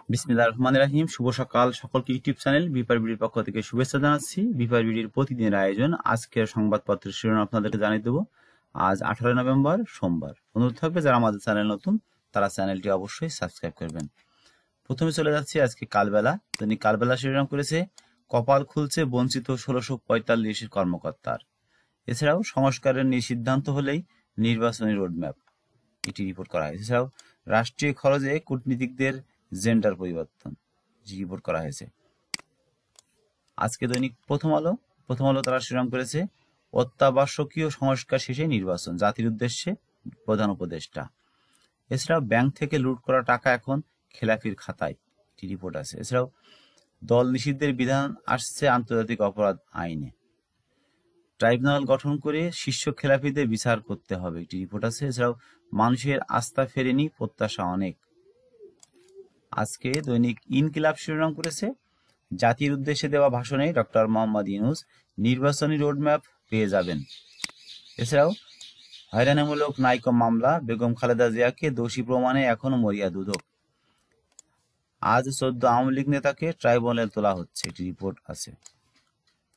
বিসমিল্লাহির রহমানির রহিম। শুভ সকাল সকলকে। ইউটিউব চ্যানেল বিপার বিডির পক্ষ থেকে শুভেচ্ছা জানাচ্ছি। বিপার বিডির প্রতিদিনের আয়োজন। আজকের সংবাদপত্রের শিরোনাম আপনাদেরকে জানিয়ে দেবো। আজ 18 নভেম্বর সোমবার। অনুরোধ থাকবে যারা আমাদের চ্যানেল নতুন তারা চ্যানেলটি অবশ্যই সাবস্ক্রাইব করবেন। প্রথমে চলে যাচ্ছি আজকে কালবেলা। দৈনিক কালবেলা শিরোনাম করেছে কপাল খুলছে বঞ্চিত 1645 কর্মকর্তার। এছাড়াও সংস্কারের সিদ্ধান্ত হলেই নির্বাচনী রোডম্যাপ, এটি রিপোর্ট করা হয়েছে। এছাড়াও রাষ্ট্রীয় খরচে কূটনীতিকদের জেন্ডার পরিবর্তন রিপোর্ট করা হয়েছে। আজকে দৈনিক প্রথম আলো তারা শিরোনাম করেছে অত্যাবশ্যকীয় সংস্কার শেষে নির্বাচন, জাতির উদ্দেশ্যে প্রধান উপদেষ্টা। এছাড়াও ব্যাংক থেকে লুট করা টাকা এখন খেলাপির খাতায়, একটি রিপোর্ট আছে। এছাড়াও দল নিষিদ্ধের বিধান আসছে আন্তর্জাতিক অপরাধ আইনে। ট্রাইব্যুনাল গঠন করে শীর্ষ খেলাপিদের বিচার করতে হবে, একটি রিপোর্ট আছে। এছাড়াও মানুষের আস্থা ফেরেনি, প্রত্যাশা অনেক। আজকে দৈনিক ইনকিলাব শিরোনাম করেছে জাতির উদ্দেশ্যে দেওয়া ভাষণে ডক্টর মোহাম্মদ ইউনূস নির্বাচনী রোডম্যাপ পেয়ে যাবেন। এছাড়াও হয়রানিমূলক নাইকো মামলা, বেগম খালেদা জিয়াকে দোষী প্রমাণে এখনো মরিয়া দুদক। আজ 14 আওয়ামী লীগ নেতাকে ট্রাইব্যুনালে তোলা হচ্ছে, একটি রিপোর্ট আছে।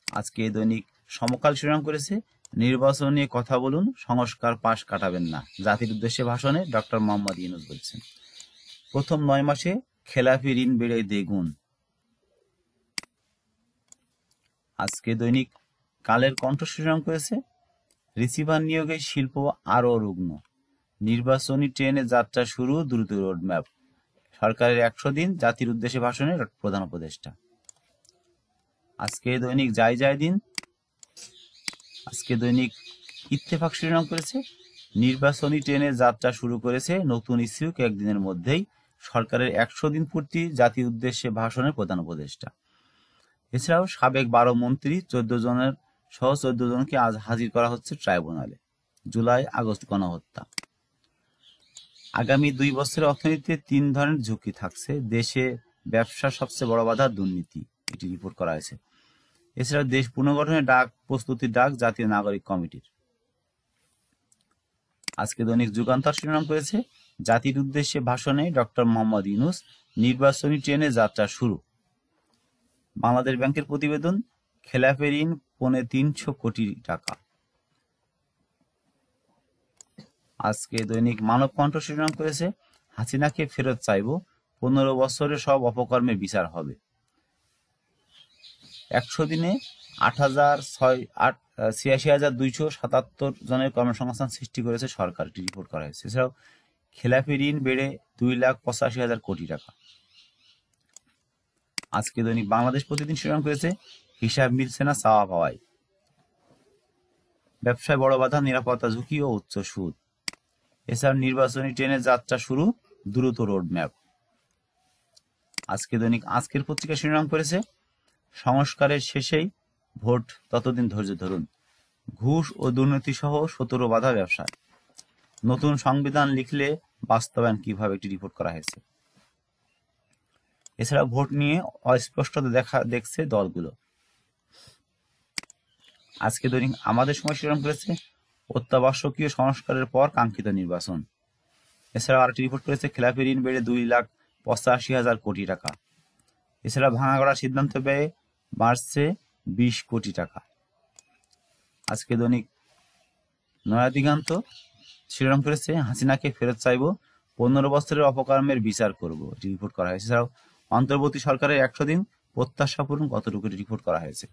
আজকে দৈনিক সমকাল শিরোনাম করেছে নির্বাচন নিয়ে কথা বলুন, সংস্কার পাশ কাটাবেন না, জাতির উদ্দেশ্যে ভাষণে ডক্টর মোহাম্মদ ইউনূস বলছেন। প্রথম 9 মাসে খেলাপি ঋণ বেড়ে দ্বিগুণ। আজকে দৈনিক কালের কণ্ঠ শিরোনাম করেছে রিসিভার নিয়োগে শিল্প আরও রুগ্ন, নির্বাচনী ট্রেনে যাত্রা শুরু, দ্রুত রোডম্যাপ, সরকারের 100 দিন, জাতির উদ্দেশ্যে ভাষণে প্রধান উপদেষ্টা। আজকে দৈনিক আজকে দৈনিক ইত্তেফাক শিরোনাম করেছে নির্বাচনী ট্রেনে যাত্রা শুরু করেছে নতুন ইস্যু, একদিনের মধ্যেই সরকারের 100 দিন পূর্তি, জাতির উদ্দেশ্যে ভাষণের প্রধান উপদেষ্টা। এছাড়াও সাবেক 12 মন্ত্রী 14 জনকে আজ হাজির করা হচ্ছে ট্রাইব্যুনালে। জুলাই আগস্ট গণহত্যা। আগামী 2 বছরের অর্থনীতিতে 3 ধরনের ঝুঁকি থাকছে, দেশে ব্যবসার সবচেয়ে বড় বাধা দুর্নীতি, এটি রিপোর্ট করা হয়েছে। এছাড়াও দেশ পুনর্গঠনের প্রস্তুতির ডাক জাতীয় নাগরিক কমিটির। আজকে দৈনিক যুগান্তর শিরোনাম করেছে জাতির উদ্দেশ্যে ভাষণে ডক্টর মোহাম্মদ ইউনূস নির্বাচনী ট্রেনে যাত্রা শুরু। বাংলাদেশ ব্যাংকের প্রতিবেদন, খেলাপি ঋণ 350 কোটি টাকা। আজকে দৈনিক মানব কণ্ঠ শিরোনাম করেছে হাসিনাকে ফেরত চাইব, 15 বছরে সব অপকর্মের বিচার হবে। 100 দিনে 86,277 জনের কর্মসংস্থান সৃষ্টি করেছে সরকার, এটি রিপোর্ট করা হয়েছে। এছাড়াও খেলাপি ঋণ বেড়ে 2,85,000 কোটি টাকা। আজকে দৈনিক বাংলাদেশ প্রতিদিন শিরোনাম করেছে হিসাব মিলছে না চাওয়া পাওয়ায়, ব্যবসায় বড় বাধা, নিরাপত্তা ঝুঁকি ও উচ্চ সুদ। এছাড়াও নির্বাচনী ট্রেনের যাত্রা শুরু, দ্রুত রোডম্যাপ। আজকে দৈনিক আজকের পত্রিকা শিরোনাম করেছে সংস্কারের শেষেই ভোট, ততদিন ধৈর্য ধরুন, ঘুষ ও দুর্নীতি সহ 17 বাধা ব্যবসায়, নতুন সংবিধান লিখলে বাস্তবায়ন কিভাবে, একটি রিপোর্ট করা হয়েছে। এছাড়া ভোট নিয়ে অস্পষ্টতা দেখছে দলগুলো। আজকে দৈনিক আমাদের সময় শিরোনাম করেছে অত্যাবশ্যকীয় সংস্কারের পর কাঙ্ক্ষিত নির্বাচন। এছাড়াও আরেকটি রিপোর্ট করেছে খেলাপি ঋণ বেড়ে 2,85,000 কোটি টাকা। এছাড়া ভাঙাগড়ার সিদ্ধান্ত ব্যয়ে বাড়ছে 20 কোটি টাকা। আজকে দৈনিক নয়া দিগান্ত শিরোনাম করেছে হাসিনাকে ফেরত চাইব, 15 বছরের অপকর্মের বিচার করব, এটি রিপোর্ট করা হয়েছে। এছাড়াও অন্তর্বর্তী সরকারের 100 দিন, প্রত্যাশা পূরণ কতটুকু, রিপোর্ট করা হয়েছে।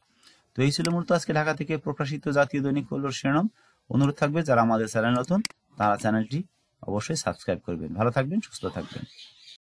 তো এই ছিল মূলত আজকে ঢাকা থেকে প্রকাশিত জাতীয় দৈনিকগুলোর শিরোনাম। অনুরোধ থাকবে যারা আমাদের চ্যানেল নতুন তারা চ্যানেলটি অবশ্যই সাবস্ক্রাইব করবেন। ভালো থাকবেন, সুস্থ থাকবেন।